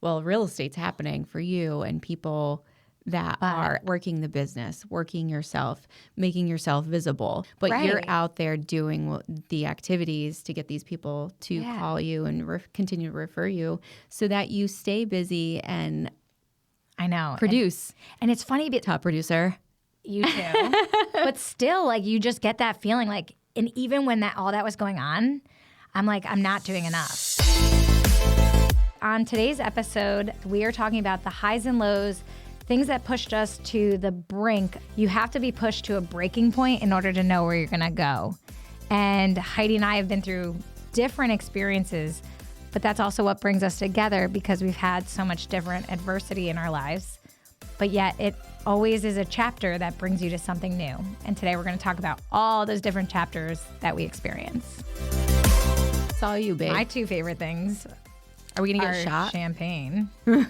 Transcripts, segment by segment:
Well, real estate's happening for you and people that are working the business, working yourself, making yourself visible. But you're out there doing the activities to get these people to call you and continue to refer you so that you stay busy and I know. Produce. And it's funny. Top producer. You too. But still, like, you just get that feeling like, and even when all that was going on, I'm like, I'm not doing enough. On today's episode, we are talking about the highs and lows, things that pushed us to the brink. You have to be pushed to a breaking point in order to know where you're going to go. And Heidi and I have been through different experiences, but that's also what brings us together because we've had so much different adversity in our lives. But yet it always is a chapter that brings you to something new. And today we're going to talk about all those different chapters that we experience. It's all you, babe. My two favorite things are we going to get a shot? Champagne. A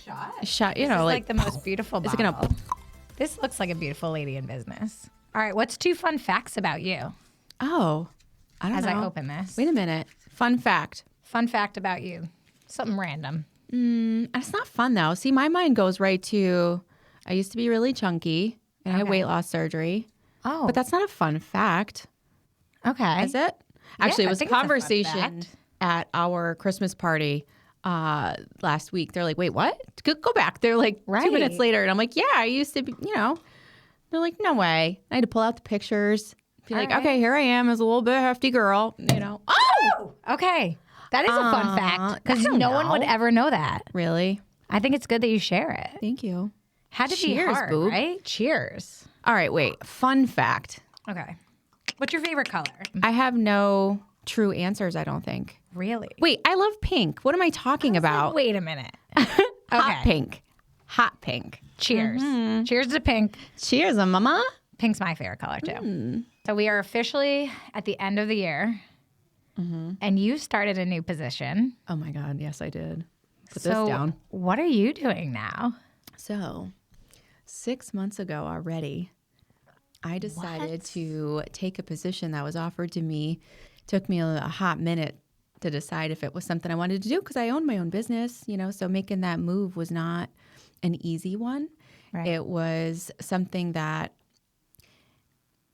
shot? A shot, This is like the most beautiful bottle. Is it gonna... This looks like a beautiful lady in business. All right, what's 2 fun facts about you? Oh, I don't know. As I open this. Wait a minute. Fun fact. Fun fact about you. Something random. It's not fun, though. See, my mind goes right to, I used to be really chunky, and I had weight loss surgery. Oh. But that's not a fun fact. Okay. Is it? Actually, Yeah, it was I a think it's a fun conversation fact. at our Christmas party last week. They're like, wait, what? Go back. They're like 2 minutes later. And I'm like, yeah, I used to be, They're like, no way. I had to pull out the pictures. Be like, okay, here I am as a little bit hefty girl, Oh! Okay. That is a fun fact because no one would ever know that. Really? I think it's good that you share it. Thank you. Had to be Cheers, hard, boob. right? Cheers. All right, wait. Fun fact. Okay. What's your favorite color? I have no true answers, I don't think. Really? Wait, I love pink. What am I talking about? Wait a minute. Hot pink. Hot pink. Cheers. Cheers to pink. Cheers, mama. Pink's my favorite color, too. So we are officially at the end of the year, and you started a new position. Oh, my God. Yes, I did. Put So this down. what are you doing now? So 6 months ago already, I decided to take a position that was offered to me. Took me a hot minute to decide if it was something I wanted to do because I own my own business, so making that move was not an easy one. Right. It was something that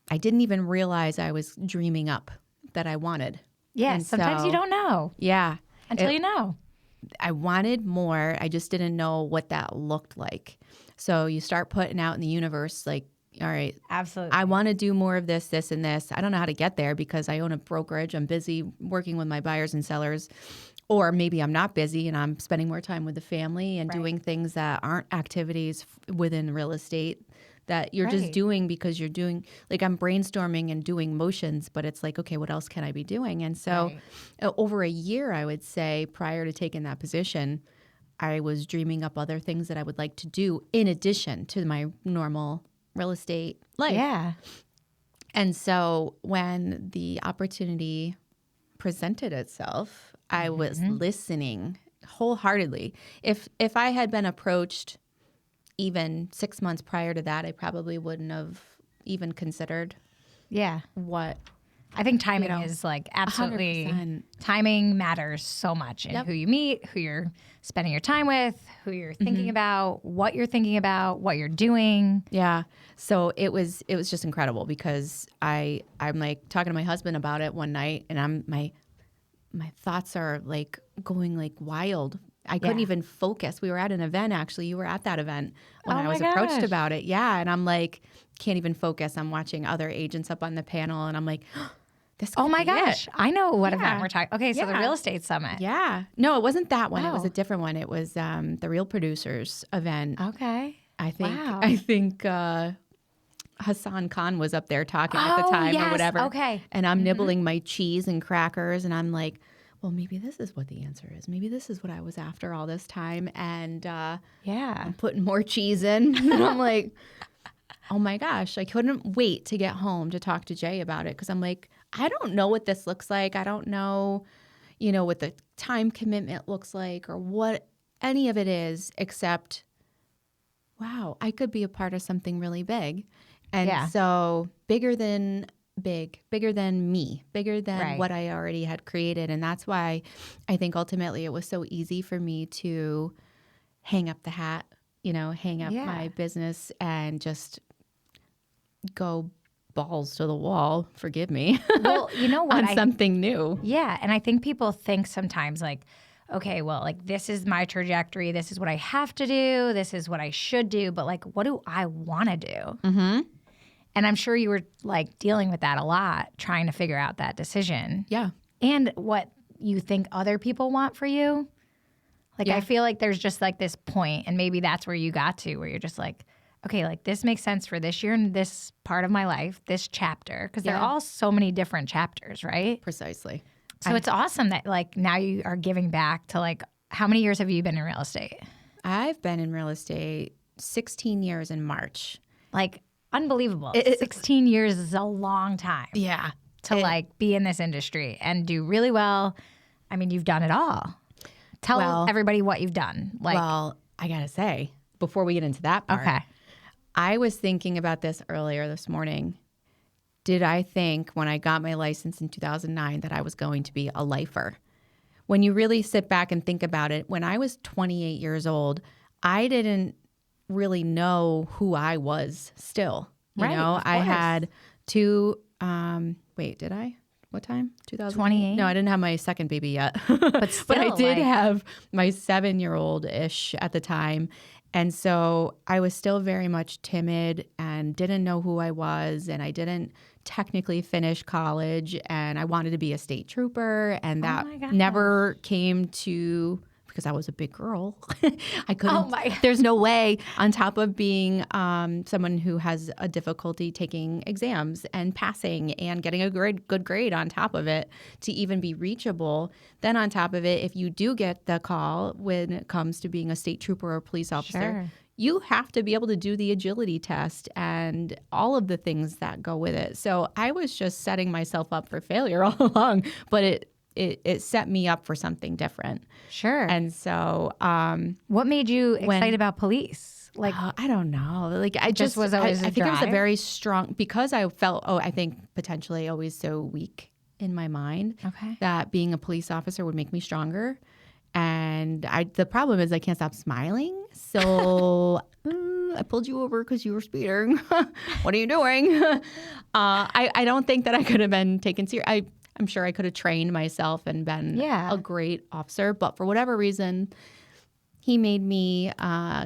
I didn't even realize I was dreaming up that I wanted. Yes, And sometimes so- you don't know Yeah. until you know. I wanted more. I just didn't know what that looked like. So you start putting out in the universe, like, all right, Absolutely. I want to do more of this, this, and this. I don't know how to get there because I own a brokerage. I'm busy working with my buyers and sellers. Or maybe I'm not busy and I'm spending more time with the family and doing things that aren't activities within real estate that you're just doing because you're doing, like I'm brainstorming and doing motions, but it's like, okay, what else can I be doing? And so over a year, I would say, prior to taking that position, I was dreaming up other things that I would like to do in addition to my normal real estate life. Yeah. And so when the opportunity presented itself, I was listening wholeheartedly. If I had been approached even 6 months prior to that, I probably wouldn't have even considered Yeah. what. I think timing is like absolutely 100%. timing matters so much in who you meet, who you're spending your time with, who you're thinking about, what you're thinking about, what you're doing. Yeah. So it was just incredible because I'm like talking to my husband about it one night and my thoughts are like going like wild. I couldn't even focus. We were at an event, actually. You were at that event when I was approached about it. Yeah. And I'm like, can't even focus. I'm watching other agents up on the panel and I'm like, this could Oh my be gosh. it. I know what event we're talking. Okay, so the Yeah. real estate summit. Yeah. No, it wasn't that one. It was Oh. a different one. It was the Real Producers event. Okay. I think Wow. Hassan Khan was up there talking at the time or whatever. Okay. And I'm nibbling my cheese and crackers and I'm like, well, maybe this is what the answer is. Maybe this is what I was after all this time. And I'm putting more cheese in. And I'm like, oh my gosh, I couldn't wait to get home to talk to Jay about it because I'm like, I don't know what this looks like. I don't know, what the time commitment looks like or what any of it is except, wow, I could be a part of something really big. And so bigger than bigger than me, bigger than Right. what I already had created. And that's why I think ultimately it was so easy for me to hang up the hat, hang up Yeah. my business and just go balls to the wall, forgive me, Well, you know what? on something new. Yeah. And I think people think sometimes like, okay, well, like this is my trajectory. This is what I have to do. This is what I should do. But like, what do I want to do? Mm-hmm. And I'm sure you were like dealing with that a lot, trying to figure out that decision. Yeah. And what you think other people want for you. Like, Yeah. I feel like there's just like this point, and maybe that's where you got to, where you're just like, okay, like this makes sense for this year and this part of my life, this chapter, because they're Yeah. all so many different chapters, right? Precisely. So it's awesome that like now you are giving back to like, how many years have you been in real estate? I've been in real estate 16 years in March. Like, unbelievable. It- 16 years is a long time Yeah. to like be in this industry and do really well. I mean, you've done it all. Tell Well- everybody what you've done. Like, Well, I got to say, before we get into that part, okay. I was thinking about this earlier this morning. Did I think when I got my license in 2009 that I was going to be a lifer? When you really sit back and think about it, when I was 28 years old, I didn't really know who I was still. You Right, know, of I course. had two, did I? What time? 2000? 28? No, I didn't have my second baby yet. But But I still, did like- have my 7-year-old-ish at the time. And so I was still very much timid and didn't know who I was. And I didn't technically finish college. And I wanted to be a state trooper. And that my gosh. never came to, because I was a big girl. I couldn't. Oh my- There's no way, on top of being someone who has a difficulty taking exams and passing and getting a good grade on top of it, to even be reachable. Then on top of it, if you do get the call when it comes to being a state trooper or a police officer, Sure. you have to be able to do the agility test and all of the things that go with it. So I was just setting myself up for failure all along, but it set me up for something different. Sure. And so What made you excited about police? Like, I don't know. Like I just was always I a think it was a drive? very strong, because I felt I think potentially always so weak in my mind. Okay. That being a police officer would make me stronger. And the problem is I can't stop smiling. So I pulled you over because you were speeding. What are you doing? I don't think that I could have been taken serious. I'm sure I could have trained myself and been Yeah. a great officer, but for whatever reason, he made me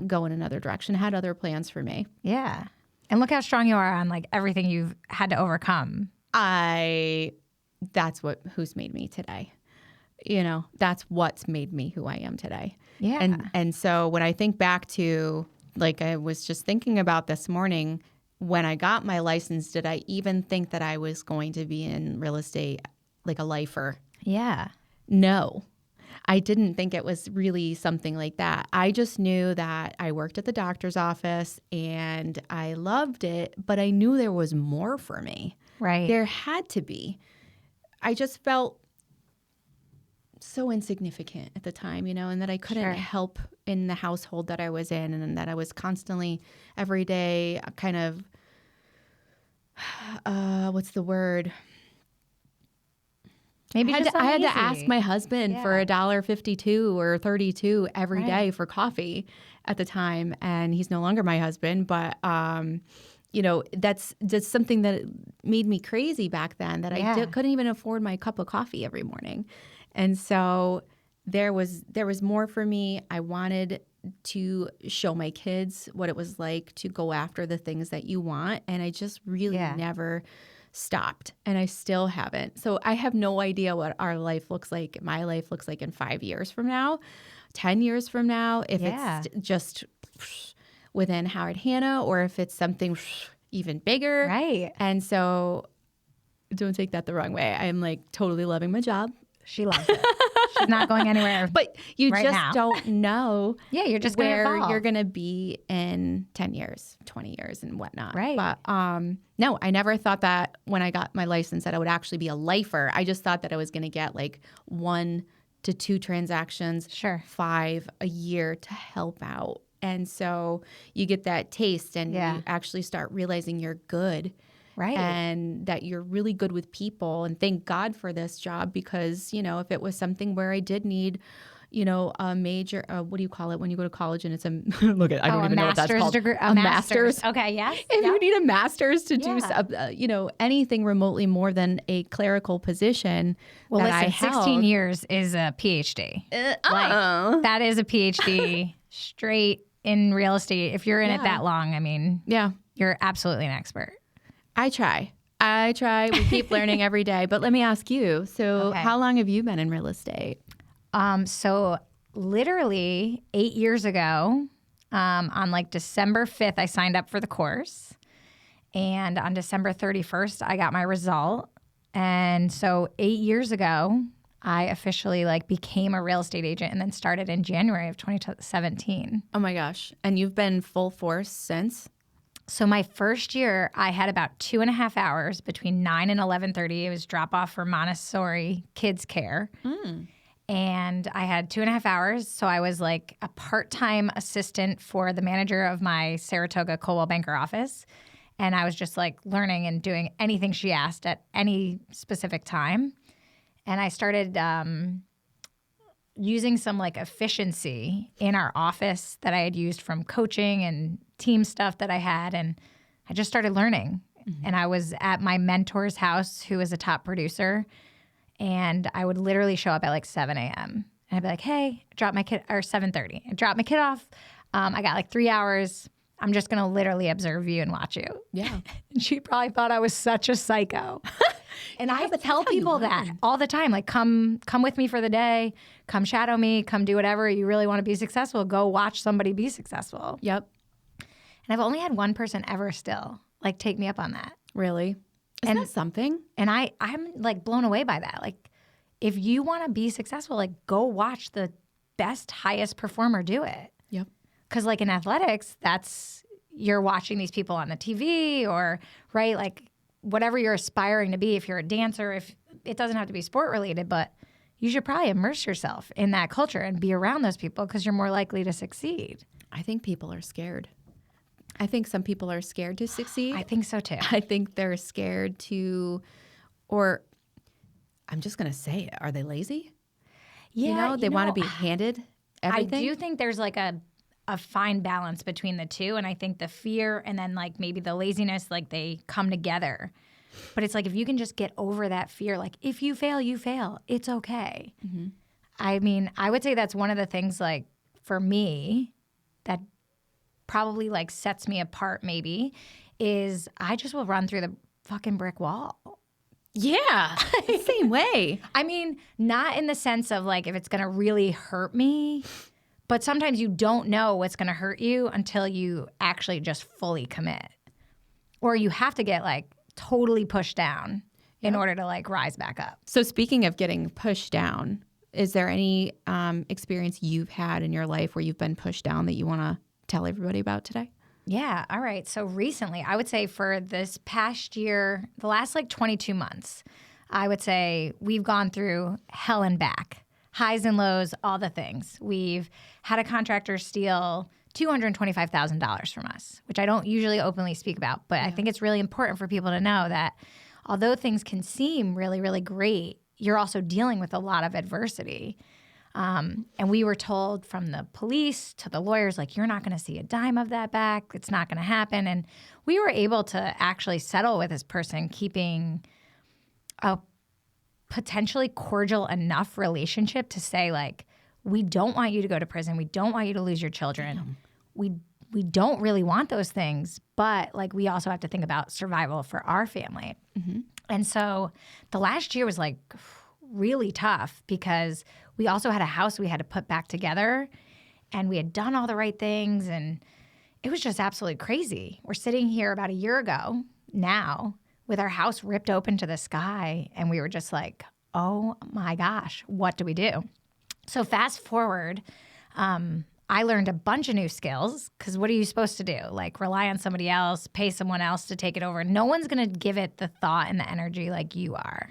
go in another direction, had other plans for me. yeah. And look how strong you are on like everything you've had to overcome. That's who's made me today. You know, that's what's made me who I am today. Yeah. And so when I think back to, like I was just thinking about this morning, when I got my license, did I even think that I was going to be in real estate like a lifer? Yeah. No, I didn't think it was really something like that. I just knew that I worked at the doctor's office and I loved it, but I knew there was more for me. Right. There had to be. I just felt so insignificant at the time, and that I couldn't Sure. help in the household that I was in, and that I was constantly every day kind of, what's the word? Maybe I just had to uneasy. ask my husband for Yeah. $1.52 or 32 every Right. day for coffee at the time, and he's no longer my husband. But that's just something that made me crazy back then. That Yeah. I couldn't even afford my cup of coffee every morning, and so there was more for me. I wanted to show my kids what it was like to go after the things that you want, and I just really Yeah. never stopped, and I still haven't. So I have no idea what our life looks like, my life looks like in 5 years from now, 10 years from now, if Yeah. it's just within Howard Hanna or if it's something even bigger. Right. And so don't take that the wrong way. I'm like totally loving my job, She loves it. She's not going anywhere. but you Right just now. don't know Yeah, you're just going to where evolve. you're going to be in 10 years, 20 years and whatnot. Right. But no, I never thought that when I got my license that I would actually be a lifer. I just thought that I was going to get like 1 to 2 transactions, Sure. 5 a year to help out. And so you get that taste and Yeah. you actually start realizing you're good Right. And that you're really good with people. And thank God for this job because, if it was something where I did need, a major, what do you call it when you go to college and it's look at, I don't even know what that's called. Degree, a master's. Okay, yes. If you need a master's to do, Yeah. anything remotely more than a clerical position Well, that listen, I held. 16 years is a PhD. That is a PhD straight in real estate. If you're in it that long, I mean, you're absolutely an expert. I try. We keep learning every day. But let me ask you. So how long have you been in real estate? So literally 8 years ago, on like December 5th, I signed up for the course. And on December 31st, I got my result. And so 8 years ago, I officially became a real estate agent and then started in January of 2017. Oh my gosh. And you've been full force since? So my first year, I had about 2.5 hours between 9 and 11:30. It was drop off for Montessori kids care. And I had 2.5 hours. So I was like a part-time assistant for the manager of my Saratoga Coldwell Banker office. And I was just learning and doing anything she asked at any specific time. And I started using some efficiency in our office that I had used from coaching and team stuff that I had. And I just started learning. And I was at my mentor's house, who was a top producer. And I would literally show up at 7 a.m. And I'd be like, hey, I dropped my kid, or 7:30. I dropped my kid off. I got 3 hours. I'm just going to literally observe you and watch you. Yeah. And she probably thought I was such a psycho. And I tell people that all the time, come with me for the day, come shadow me, come do whatever. You really want to be successful, go watch somebody be successful. Yep. And I've only had one person ever still take me up on that. Really? Isn't that something? And I'm blown away by that. If you want to be successful, go watch the best, highest performer do it. Yep. Because in athletics, you're watching these people on the TV or, right, whatever you're aspiring to be. If you're a dancer, if it doesn't have to be sport related, but you should probably immerse yourself in that culture and be around those people because you're more likely to succeed. I think people are scared. I think some people are scared to succeed. I think so too. I think they're scared to, or I'm just going to say it, are they lazy? Yeah. They want to be handed everything. I do think there's a fine balance between the two. And I think the fear and then maybe the laziness, they come together. But it's if you can just get over that fear, if you fail, you fail. It's okay. Mm-hmm. I mean, I would say that's one of the things for me that probably sets me apart maybe is I just will run through the fucking brick wall. Yeah, same way. I mean, not in the sense of if it's going to really hurt me, but sometimes you don't know what's going to hurt you until you actually just fully commit. Or you have to get totally pushed down in order to rise back up. So speaking of getting pushed down, is there any experience you've had in your life where you've been pushed down that you want to tell everybody about today? Yeah. All right. So recently, I would say for this past year, the last 22 months, I would say we've gone through hell and back, highs and lows, all the things. We've had a contractor steal $225,000 from us, which I don't usually openly speak about, but I think it's really important for people to know that although things can seem really, really great, you're also dealing with a lot of adversity. And we were told from the police to the lawyers, you're not going to see a dime of that back. It's not going to happen. And we were able to actually settle with this person, keeping a potentially cordial enough relationship to say, we don't want you to go to prison. We don't want you to lose your children. We don't really want those things, but we also have to think about survival for our family. Mm-hmm. And so the last year was really tough because we also had a house we had to put back together and we had done all the right things and it was just absolutely crazy. We're sitting here about a year ago now with our house ripped open to the sky and we were just oh my gosh, what do we do? So fast forward, I learned a bunch of new skills because what are you supposed to do? Rely on somebody else, pay someone else to take it over. No one's going to give it the thought and the energy like you are,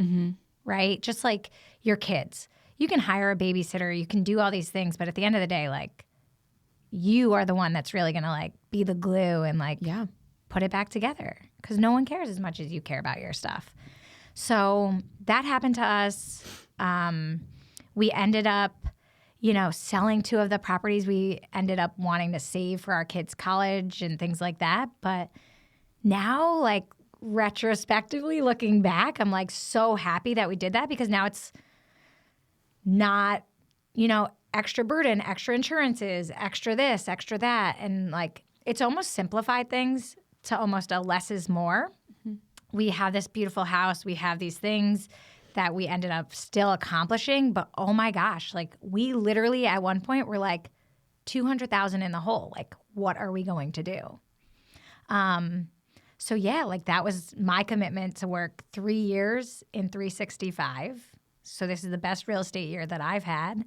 right? Just like your kids. You can hire a babysitter, you can do all these things, but at the end of the day, you are the one that's really going to be the glue and put it back together because no one cares as much as you care about your stuff. So that happened to us. We ended up, selling 2 of the properties we ended up wanting to save for our kids' college and things like that. But now, like, retrospectively looking back, I'm like so happy that we did that because now it's not, extra burden, extra insurances, extra this, extra that. And like, it's almost simplified things to almost a less is more. Mm-hmm. We have this beautiful house. We have these things that we ended up still accomplishing. But oh my gosh, like we literally at one point were like 200,000 in the hole. Like, what are we going to do? So yeah, like that was my commitment to work 3 years in 365. So this is the best real estate year that I've had.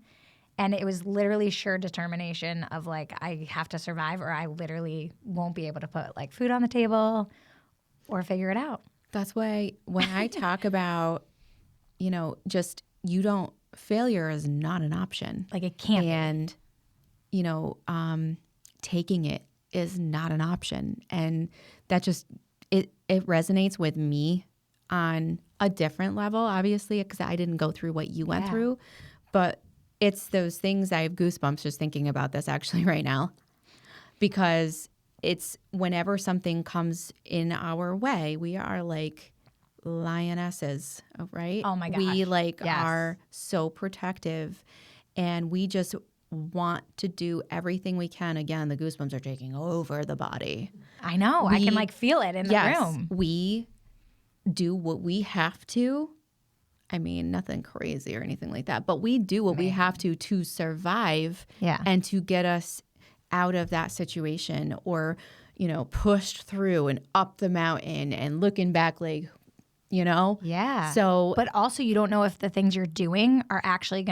And it was literally sure determination of like, I have to survive or I literally won't be able to put like food on the table or figure it out. That's why when I talk about, failure is not an option. Like it can't be. And, taking it is not an option. And that just, it resonates with me on a different level, obviously, because I didn't go through what you went through. But it's those things, I have goosebumps just thinking about this actually right now. Because it's whenever something comes in our way, we are like lionesses, right? Oh my gosh. We are so protective and we just want to do everything we can. Again, the goosebumps are taking over the body. I know. I can like feel it in the room. We do what we have to. I mean, nothing crazy or anything like that, but we do what we have to survive and to get us out of that situation or, pushed through and up the mountain and looking back like, Yeah. So, but also you don't know if the things you're doing are actually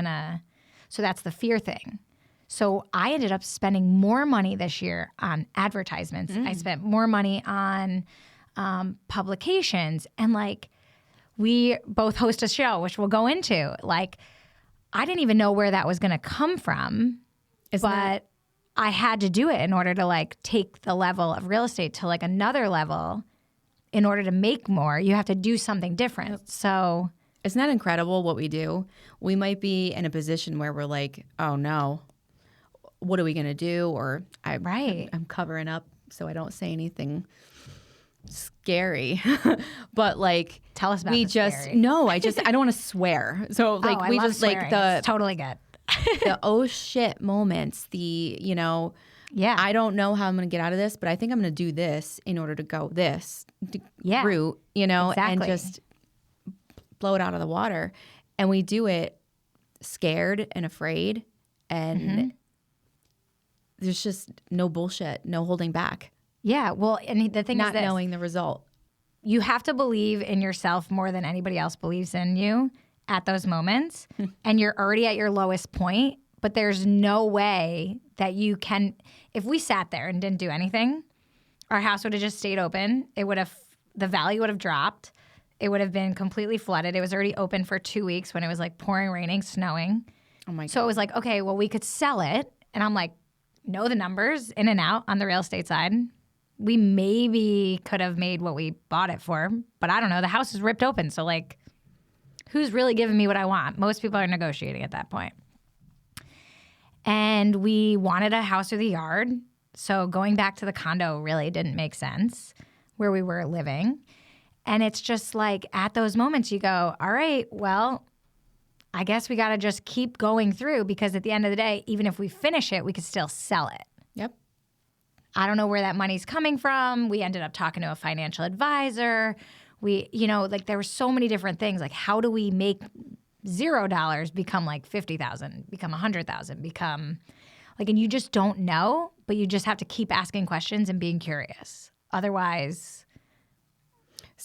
so that's the fear thing. So I ended up spending more money this year on advertisements. I spent more money on publications and like we both host a show, which we'll go into. Like I didn't even know where that was going to come from, but I had to do it in order to like take the level of real estate to like another level. In order to make more, you have to do something different. Yep. So isn't that incredible what we do? We might be in a position where we're like, oh no, what are we going to do? Or I'm covering up so I don't say anything scary. But like, tell us about I don't want to swear. So like I love swearing. It's totally good. The oh shit moments, I don't know how I'm going to get out of this, but I think I'm going to do this in order to go this route, exactly. And just blow it out of the water. And we do it scared and afraid. And there's just no bullshit, no holding back. Yeah. Well, and the thing is not knowing the result. You have to believe in yourself more than anybody else believes in you at those moments. And you're already at your lowest point. But there's no way that you can, if we sat there and didn't do anything, our house would have just stayed open. The value would have dropped. It would have been completely flooded. It was already open for 2 weeks when it was like pouring, raining, snowing. Oh my God. So it was like, okay, well, we could sell it. And I'm like, know the numbers in and out on the real estate side. We maybe could have made what we bought it for, but I don't know. The house is ripped open. So like, who's really giving me what I want? Most people are negotiating at that point. And we wanted a house with a yard. So going back to the condo really didn't make sense where we were living. And it's just like at those moments you go, all right, well, I guess we got to just keep going through because at the end of the day, even if we finish it, we could still sell it. Yep. I don't know where that money's coming from. We ended up talking to a financial advisor. There were so many different things. Like, how do we make $0 become like 50,000, become 100,000, become like, and you just don't know, but you just have to keep asking questions and being curious. Otherwise,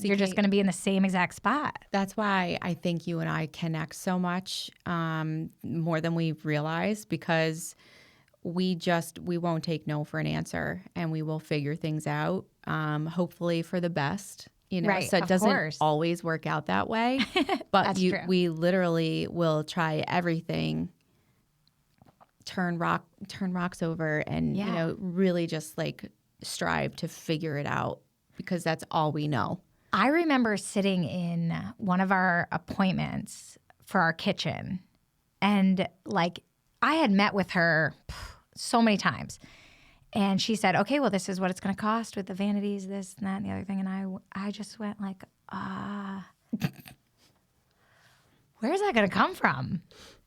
you're just going to be in the same exact spot. That's why I think you and I connect so much, more than we realize, because we won't take no for an answer and we will figure things out, hopefully for the best. Right, so it doesn't always work out that way, but we literally will try everything, turn rocks over and, really just like strive to figure it out because that's all we know. I remember sitting in one of our appointments for our kitchen, and like I had met with her so many times. And she said, okay, well, this is what it's going to cost with the vanities, this and that and the other thing. And I just went like, where's that going to come from?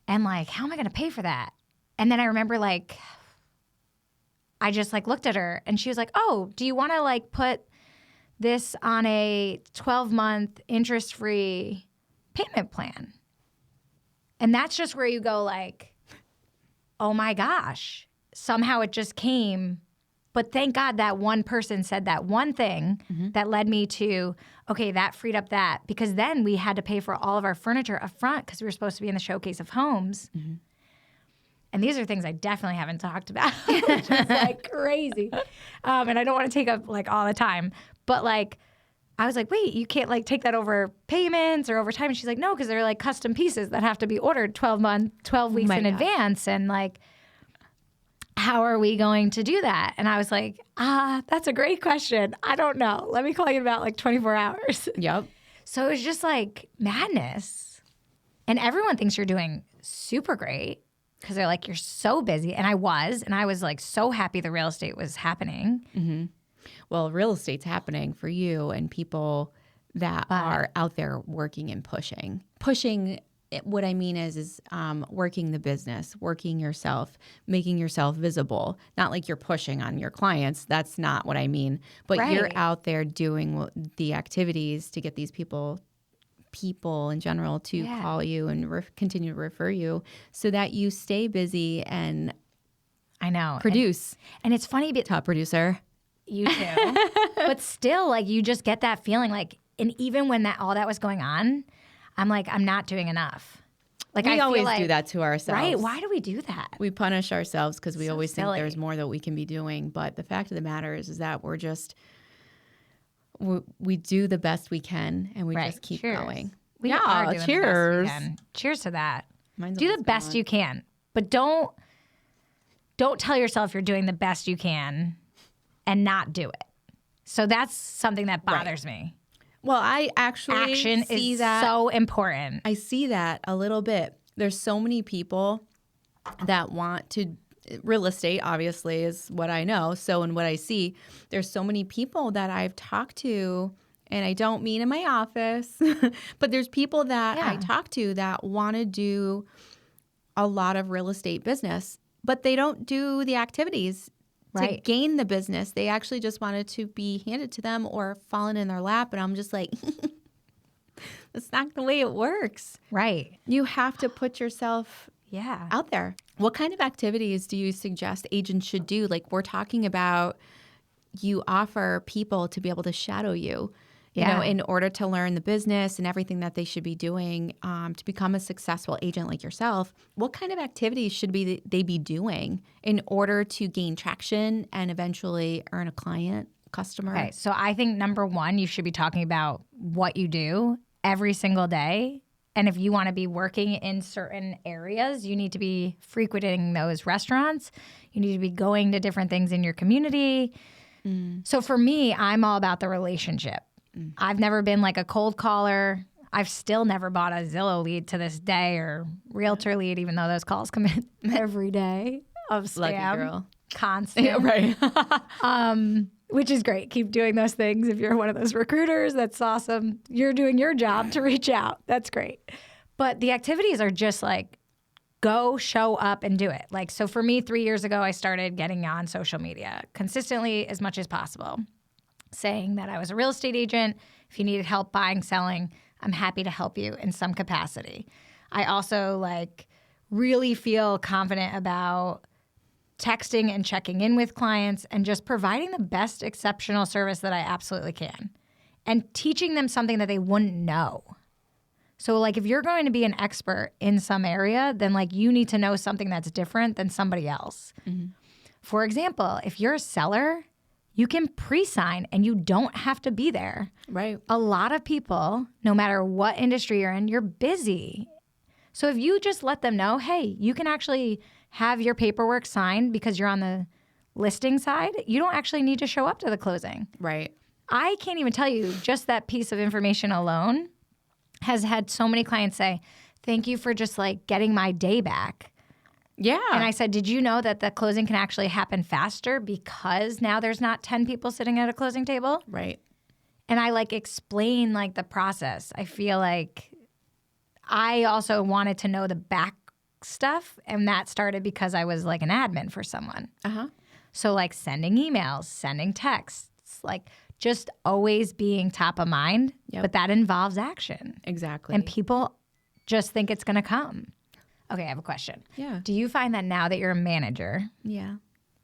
And like, how am I going to pay for that? And then I remember like, I just like looked at her and she was like, oh, do you want to like put this on a 12-month interest-free payment plan? And that's just where you go like, oh my gosh. Somehow it just came. But thank God that one person said that one thing that led me to, okay, that freed up that. Because then we had to pay for all of our furniture up front because we were supposed to be in the showcase of homes. And these are things I definitely haven't talked about, which is like crazy. And I don't want to take up like all the time. But like, I was like, wait, you can't like take that over payments or over time. And she's like, no, because they're like custom pieces that have to be ordered 12 weeks in advance. And like, how are we going to do that? And I was like, that's a great question. I don't know. Let me call you in about like 24 hours. Yep. So it was just like madness. And everyone thinks you're doing super great because they're like, you're so busy. And I was like so happy the real estate was happening. Well, real estate's happening for you and people that are out there working and pushing. What I mean is working the business, working yourself, making yourself visible. Not like you're pushing on your clients. That's not what I mean. But you're out there doing the activities to get these people in general to call you and continue to refer you so that you stay busy and I know produce. And it's funny, but top producer. You too. But still, like you just get that feeling like, and even when all that was going on, I'm like, I'm not doing enough. Like we I always feel like, do that to ourselves. Right? Why do we do that? We punish ourselves because we always silly. think there's more that we can be doing. But the fact of the matter is that we do the best we can and we just keep going. We are doing cheers. The best we can. Cheers to that. Mine's do the almost best gone. you can, but don't tell yourself you're doing the best you can and not do it. So that's something that bothers me. Well, I actually action see is that. so important. I see that a little bit. There's so many people that want to real estate, obviously, is what I know. So, and what I see, there's so many people that I've talked to, and I don't mean in my office, but there's people that I talk to that want to do a lot of real estate business, but they don't do the activities to gain the business. They actually just want it to be handed to them or fallen in their lap. And I'm just like, that's not the way it works. Right. You have to put yourself out there. What kind of activities do you suggest agents should do? Like we're talking about, you offer people to be able to shadow you, you know, in order to learn the business and everything that they should be doing to become a successful agent like yourself. What kind of activities should they be doing in order to gain traction and eventually earn a client, customer? Okay, so I think number one, you should be talking about what you do every single day. And if you want to be working in certain areas, you need to be frequenting those restaurants. You need to be going to different things in your community. So for me, I'm all about the relationship. I've never been like a cold caller. I've still never bought a Zillow lead to this day or realtor lead, even though those calls come in every day of spam. Lucky girl. Constant. Yeah, right. Which is great. Keep doing those things. If you're one of those recruiters, that's awesome. You're doing your job to reach out. That's great. But the activities are just like, go, show up, and do it. Like, so for me, 3 years ago, I started getting on social media consistently as much as possible, saying that I was a real estate agent. If you needed help buying, selling, I'm happy to help you in some capacity. I also like really feel confident about texting and checking in with clients and just providing the best exceptional service that I absolutely can and teaching them something that they wouldn't know. So like if you're going to be an expert in some area, then like you need to know something that's different than somebody else. For example, if you're a seller, you can pre-sign and you don't have to be there. Right. A lot of people, no matter what industry you're in, you're busy. So if you just let them know, hey, you can actually have your paperwork signed because you're on the listing side, you don't actually need to show up to the closing. Right. I can't even tell you, just that piece of information alone has had so many clients say, thank you for just like getting my day back. Yeah. And I said, did you know that the closing can actually happen faster because now there's not 10 people sitting at a closing table? Right. And I like explain like the process. I feel like I also wanted to know the back stuff. And that started because I was like an admin for someone. Uh-huh. So like sending emails, sending texts, like just always being top of mind. Yep. But that involves action. Exactly. And people just think it's going to come. Okay, I have a question. Yeah. Do you find that now that you're a manager, Yeah.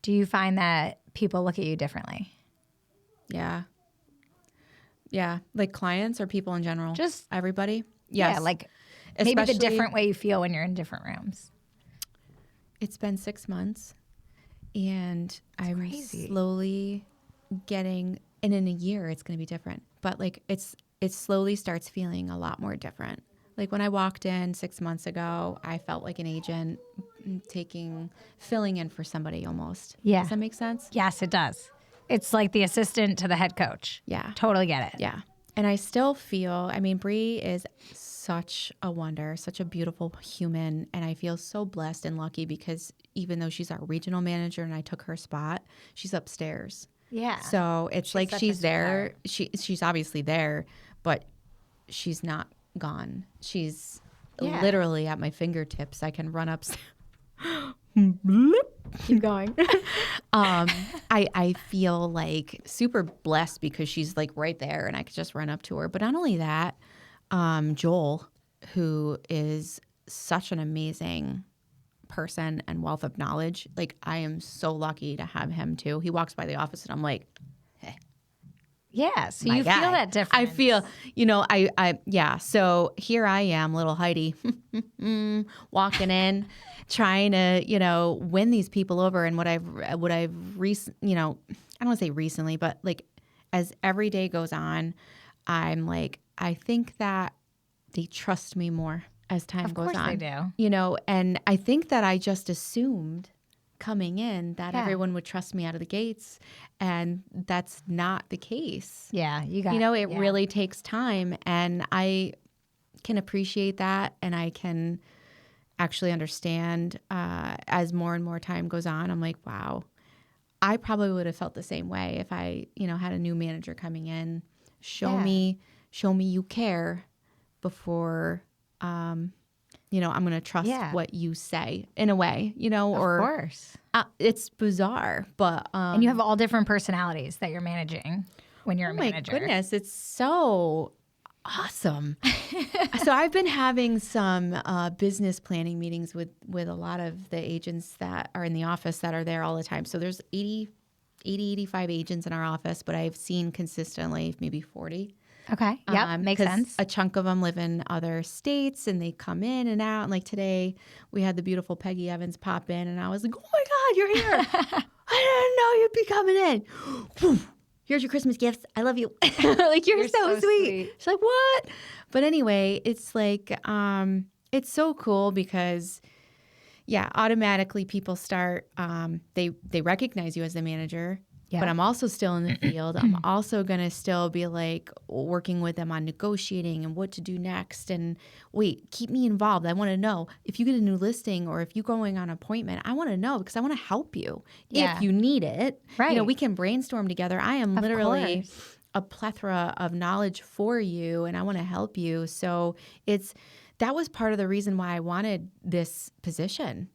do you find that people look at you differently? Yeah. Yeah. Like clients or people in general? Just everybody? Yes. Yeah, like maybe the Especially- different way you feel when you're in different rooms. It's been 6 months and I'm crazy. slowly getting, and in a year it's going to be different, but like it slowly starts feeling a lot more different. Like when I walked in 6 months ago, I felt like an agent filling in for somebody almost. Yeah. Does that make sense? Yes, it does. It's like the assistant to the head coach. Yeah. Totally get it. Yeah. And I still feel, I mean, Bree is such a wonder, such a beautiful human. And I feel so blessed and lucky because even though she's our regional manager and I took her spot, she's upstairs. Yeah. So it's like such a she's there. sweetheart. She's obviously there, but she's not gone. She's Yeah. literally at my fingertips. I can run upstairs. Bloop. Keep going. I feel like super blessed because she's like right there and I could just run up to her. But not only that, Joel, who is such an amazing person and wealth of knowledge, like I am so lucky to have him too. He walks by the office and I'm like, Yeah. So my you guy. feel that difference. I feel, yeah. So here I am, little Heidi, walking in, trying to, win these people over. And I don't want to say recently, but like as every day goes on, I'm like, I think that they trust me more as time goes on. Of course they do. And I think that I just assumed coming in that Yeah. everyone would trust me out of the gates, and that's not the case. Yeah. You got It really takes time, and I can appreciate that, and I can actually understand as more and more time goes on. I'm like, wow, I probably would have felt the same way if I, had a new manager coming in. Show me you care before, I'm going to trust what you say in a way, Of course. It's bizarre, but And you have all different personalities that you're managing when you're a my manager. goodness, it's so awesome. So I've been having some business planning meetings with a lot of the agents that are in the office that are there all the time. So there's 85 agents in our office, but I've seen consistently maybe 40. Okay. Yep. Makes 'cause sense. A chunk of them live in other states and they come in and out. And like today, we had the beautiful Peggy Evans pop in, and I was like, "Oh my God, you're here! I didn't know you'd be coming in. Here's your Christmas gifts. I love you. Like you're so sweet." She's like, "What?" But anyway, it's like it's so cool because automatically people start they recognize you as the manager. Yeah. But I'm also still in the field. I'm also going to still be like working with them on negotiating and what to do next. And wait, keep me involved. I want to know if you get a new listing or if you're going on appointment, I want to know because I want to help you if you need it. Right. We can brainstorm together. I am literally course. a plethora of knowledge for you and I want to help you. So that was part of the reason why I wanted this position.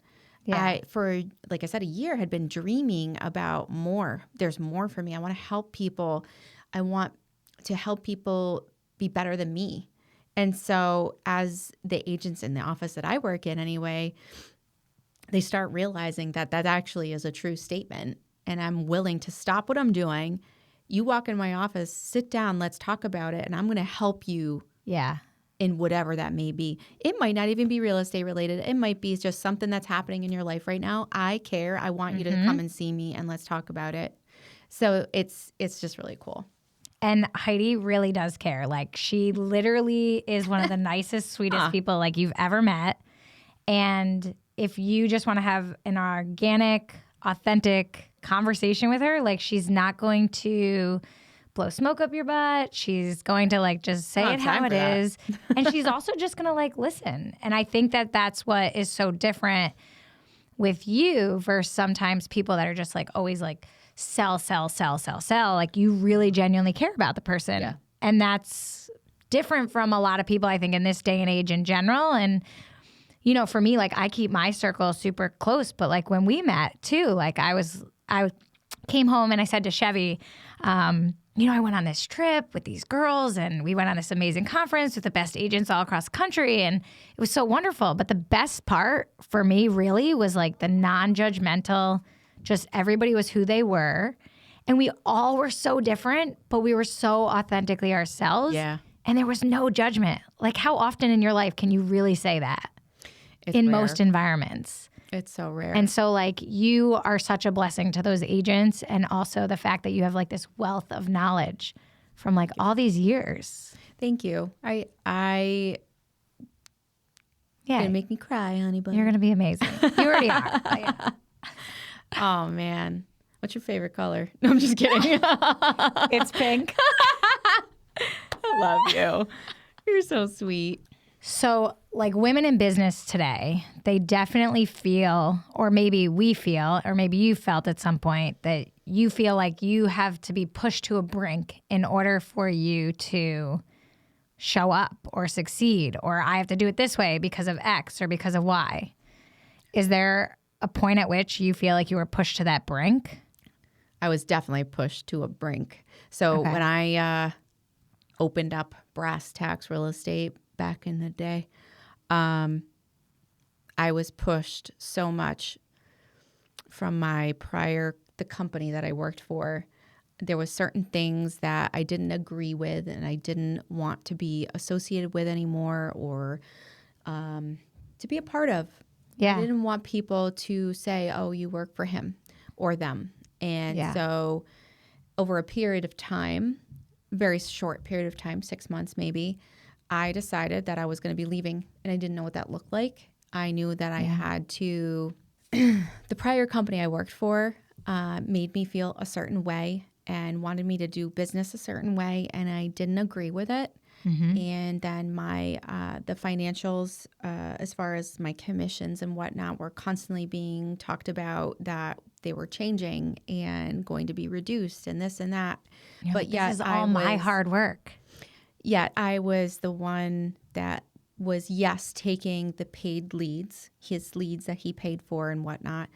Yeah. I, for, like I said, a year had been dreaming about more. There's more for me. I want to help people. I want to help people be better than me. And so as the agents in the office that I work in anyway, they start realizing that actually is a true statement. And I'm willing to stop what I'm doing. You walk in my office, sit down, let's talk about it. And I'm going to help you. Yeah. In whatever that may be. It might not even be real estate related. It might be just something that's happening in your life right now. I care. I want you to come and see me and let's talk about it. So it's just really cool. And Heidi really does care. Like she literally is one of the nicest, sweetest people like you've ever met. And if you just want to have an organic, authentic conversation with her, like she's not going to blow smoke up your butt. She's going to like just say it how it is. And she's also just going to like listen. And I think that that's what is so different with you versus sometimes people that are just like always like sell. Like you really genuinely care about the person. Yeah. And that's different from a lot of people, I think, in this day and age in general. And, you know, for me, like I keep my circle super close, but like when we met too, like I came home and I said to Chevy, you know, I went on this trip with these girls and we went on this amazing conference with the best agents all across the country. And it was so wonderful. But the best part for me really was like the non-judgmental, just everybody was who they were. And we all were so different, but we were so authentically ourselves. Yeah. And there was no judgment. Like how often in your life can you really say that? It's in rare. most environments. It's so rare. And so like you are such a blessing to those agents, and also the fact that you have like this wealth of knowledge from like all these years. Thank you. Yeah. Gonna make me cry, honey bun. You're going to be amazing. You already are. But yeah. Oh man. What's your favorite color? No, I'm just kidding. It's pink. I love you. You're so sweet. So like women in business today, they definitely feel, or maybe we feel, or maybe you felt at some point that you feel like you have to be pushed to a brink in order for you to show up or succeed, or I have to do it this way because of X or because of Y. Is there a point at which you feel like you were pushed to that brink? I was definitely pushed to a brink. So when I opened up brass tacks real estate back in the day, I was pushed so much from the company that I worked for. There was certain things that I didn't agree with and I didn't want to be associated with anymore or to be a part of. Yeah. I didn't want people to say, oh, you work for him or them. And so over a period of time, very short period of time, 6 months maybe, I decided that I was going to be leaving, and I didn't know what that looked like. I knew that I had to, the prior company I worked for made me feel a certain way and wanted me to do business a certain way, and I didn't agree with it. Mm-hmm. And then the financials, as far as my commissions and whatnot, were constantly being talked about that they were changing and going to be reduced and this and that. But yet this is all my hard work. Yet I was the one that was, taking the paid leads, his leads that he paid for and whatnot,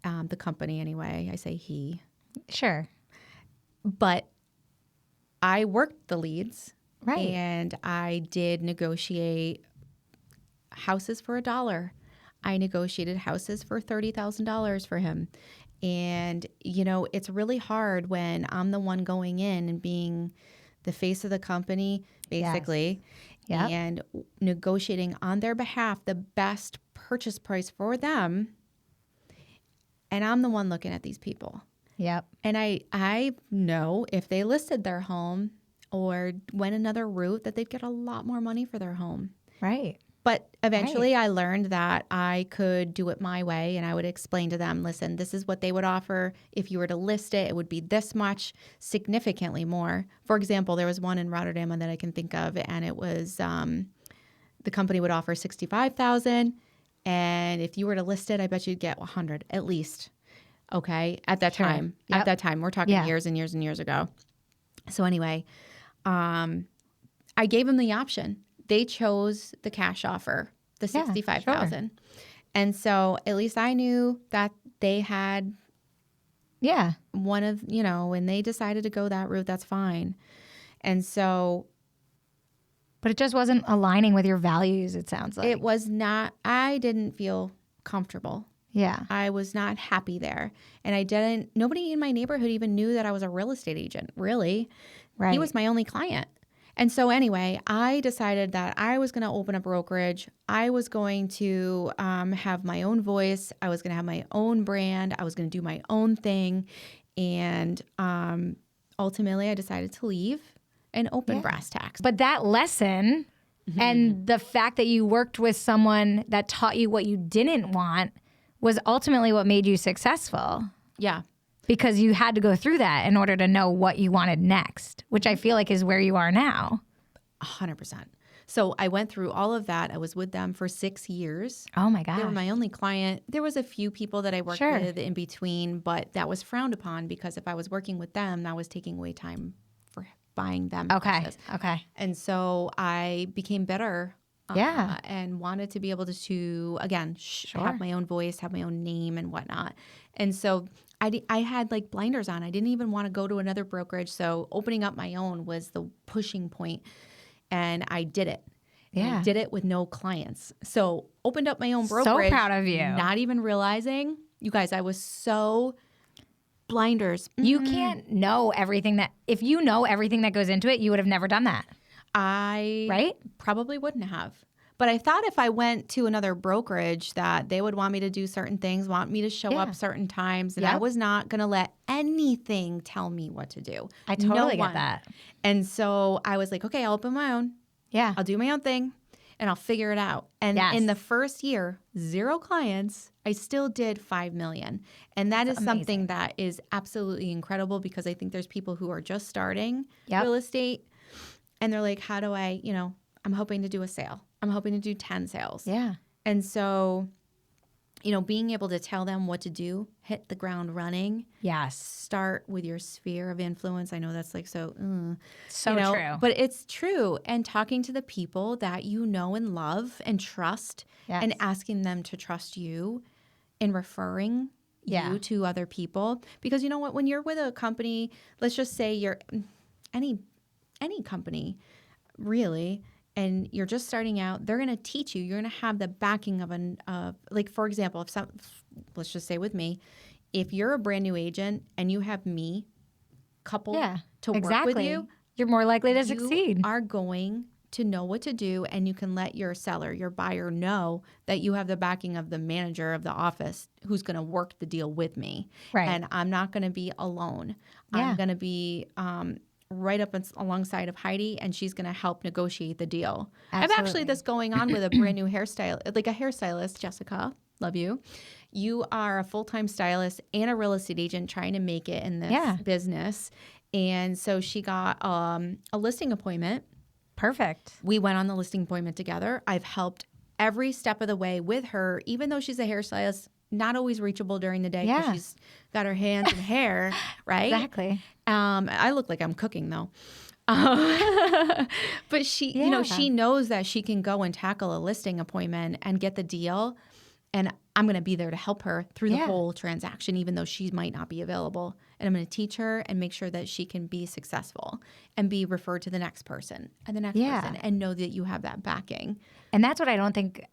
the company anyway. I say he. Sure. But I worked the leads. Right. And I did negotiate houses for $1. I negotiated houses for $30,000 for him. And, you know, it's really hard when I'm the one going in and being the face of the company, basically, and negotiating on their behalf the best purchase price for them. And I'm the one looking at these people. Yep. And I know if they listed their home or went another route that they'd get a lot more money for their home. Right. But eventually I learned that I could do it my way, and I would explain to them, listen, this is what they would offer. If you were to list it, it would be this much, significantly more. For example, there was one in Rotterdam that I can think of, and it was the company would offer $65,000, and if you were to list it, I bet you'd get 100 at least. Okay, at that time. Yep. At that time, we're talking years and years and years ago. So anyway, I gave them the option. They chose the cash offer, the $65,000. Sure. And so at least I knew that they had one of, when they decided to go that route, that's fine. And so. But it just wasn't aligning with your values, it sounds like. It was not, I didn't feel comfortable. Yeah. I was not happy there. And nobody in my neighborhood even knew that I was a real estate agent, really. Right. He was my only client. And so anyway, I decided that I was going to open a brokerage. I was going to have my own voice. I was going to have my own brand. I was going to do my own thing. And ultimately, I decided to leave and open Brass Tacks. But that lesson and the fact that you worked with someone that taught you what you didn't want was ultimately what made you successful. Yeah. because you had to go through that in order to know what you wanted next, which I feel like is where you are now. 100%. So I went through all of that. I was with them for 6 years. Oh my gosh. They were my only client. There was a few people that I worked Sure. with in between, but that was frowned upon because if I was working with them, that was taking away time for buying them. Okay. houses. Okay. And so I became better. Yeah. And wanted to be able to again, have my own voice, have my own name and whatnot. And so I had like blinders on. I didn't even want to go to another brokerage. So opening up my own was the pushing point. And I did it. And Yeah. I did it with no clients. So opened up my own brokerage. So proud of you. Not even realizing. You guys, I was so blinders. You can't know everything if you know everything that goes into it, you would have never done that. I Right? probably wouldn't have. But I thought if I went to another brokerage that they would want me to do certain things, want me to show Yeah. up certain times, and I Yep. was not going to let anything tell me what to do. I totally No get one. that. And so I was like, okay, I'll open my own. Yeah. I'll do my own thing and I'll figure it out. And Yes. in the first year, 0 clients, I still did 5 million. And that is something that is absolutely incredible because I think there's people who are just starting Yep. real estate and they're like, how do I, I'm hoping to do a sale. I'm hoping to do 10 sales. Yeah. And so, being able to tell them what to do, hit the ground running, Yes. start with your sphere of influence. I know that's like so True. but it's true. And talking to the people that you know and love and trust Yes. and asking them to trust you and referring Yeah. you to other people. Because you know what? When you're with a company, let's just say you're any company really, and you're just starting out, they're going to teach you. You're going to have the backing of like, for example, let's just say with me, if you're a brand new agent and you have me coupled to work with you, You're more likely to you succeed. are going to know what to do, and you can let your seller, your buyer know that you have the backing of the manager of the office who's going to work the deal with me. Right. And I'm not going to be alone. Yeah. I'm going to be right up alongside of Heidi, and she's going to help negotiate the deal. I have actually Absolutely. this going on with a brand new hairstylist, Jessica. Love you. You are a full-time stylist and a real estate agent trying to make it in this business. And so she got a listing appointment. Perfect. We went on the listing appointment together. I've helped every step of the way with her, even though she's a hairstylist, not always reachable during the day because Yeah. she's got her hands in hair, right? Exactly. I look like I'm cooking though. But she, she knows that she can go and tackle a listing appointment and get the deal. And I'm going to be there to help her through the whole transaction, even though she might not be available. And I'm going to teach her and make sure that she can be successful and be referred to the next person and the next person and know that you have that backing. And that's what I don't think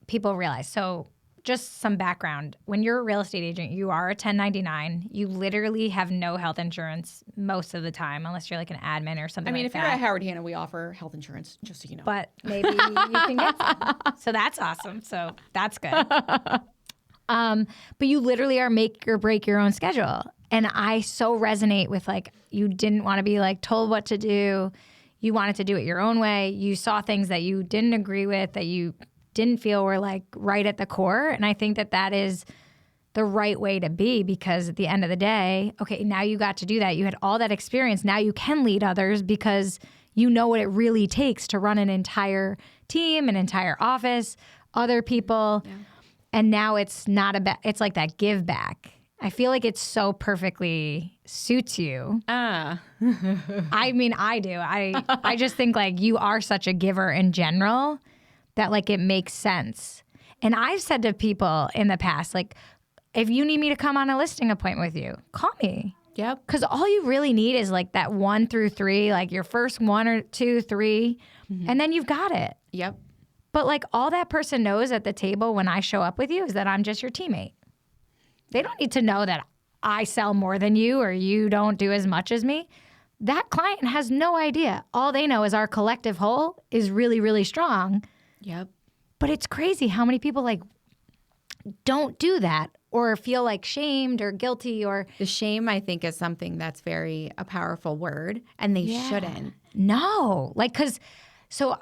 people realize. So just some background. When you're a real estate agent, you are a 1099. You literally have no health insurance most of the time, unless you're like an admin or something like that. If you're at Howard Hanna, we offer health insurance, just so you know. But maybe you can get some. So that's awesome. So that's good. But you literally are make or break your own schedule. And I so resonate with like, you didn't want to be like told what to do. You wanted to do it your own way. You saw things that you didn't agree with, that you didn't feel were like right at the core. And I think that that is the right way to be, because at the end of the day, okay, now you got to do that. You had all that experience. Now you can lead others because you know what it really takes to run an entire team, an entire office, other people. Yeah. And now it's not it's like that give back. I feel like it so perfectly suits you. I mean, I do. I just think like you are such a giver in general that like it makes sense. And I've said to people in the past, like, if you need me to come on a listing appointment with you, call me. Yep. Because all you really need is like that 1 through 3, like your first 1 or 2, 3, and then you've got it. Yep. But like all that person knows at the table when I show up with you is that I'm just your teammate. They don't need to know that I sell more than you or you don't do as much as me. That client has no idea. All they know is our collective whole is really, really strong. Yep. But it's crazy how many people like don't do that or feel like shamed or guilty or The shame, I think, is something that's a powerful word, and they shouldn't. No, like, so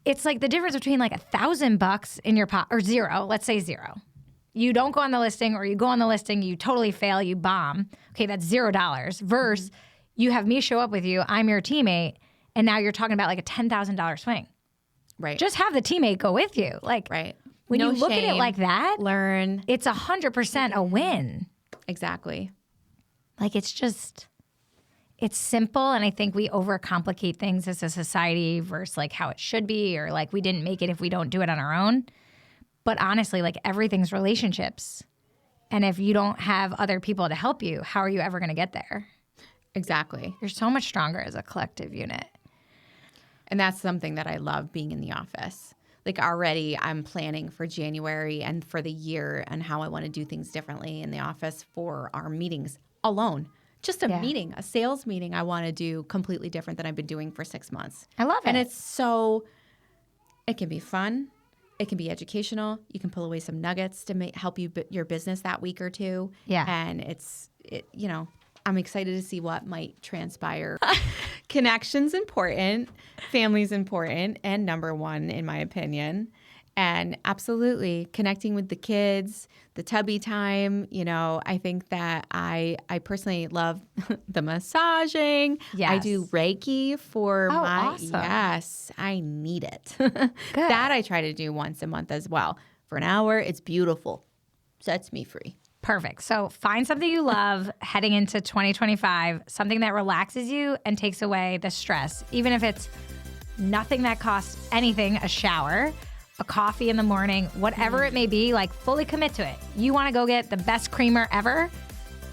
it's like the difference between like $1,000 in your pot or 0, let's say 0. You don't go on the listing, or you go on the listing, you totally fail, you bomb. Okay, that's $0 versus you have me show up with you, I'm your teammate, and now you're talking about like a $10,000 swing. Right. Just have the teammate go with you. Like, right. when No you look at it shame. like that, Learn. it's 100% a win. Exactly. Like, it's simple, and I think we overcomplicate things as a society versus like how it should be, or like we didn't make it if we don't do it on our own. But honestly, like, everything's relationships. And if you don't have other people to help you, how are you ever going to get there? Exactly. You're so much stronger as a collective unit. And that's something that I love being in the office. Like, already I'm planning for January and for the year and how I want to do things differently in the office for our meetings alone. Just a meeting, a sales meeting I want to do completely different than I've been doing for 6 months. I love it. And it can be fun. It can be educational. You can pull away some nuggets to help you your business that week or two. Yeah. And I'm excited to see what might transpire. Connection's important, family's important, and number one, in my opinion. And absolutely, connecting with the kids, the tubby time. I think that I personally love the massaging. Yes. I do Reiki for awesome. Yes, I need it. That I try to do once a month as well. For an hour, it's beautiful. Sets me free. Perfect. So find something you love heading into 2025, something that relaxes you and takes away the stress, even if it's nothing that costs anything, a shower, a coffee in the morning, whatever it may be, like, fully commit to it. You want to go get the best creamer ever?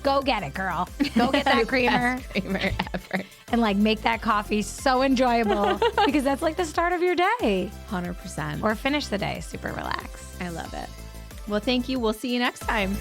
Go get it, girl. Go get that creamer. Best creamer ever. And like, make that coffee so enjoyable because that's like the start of your day. 100%. Or finish the day super relaxed. I love it. Well, thank you. We'll see you next time.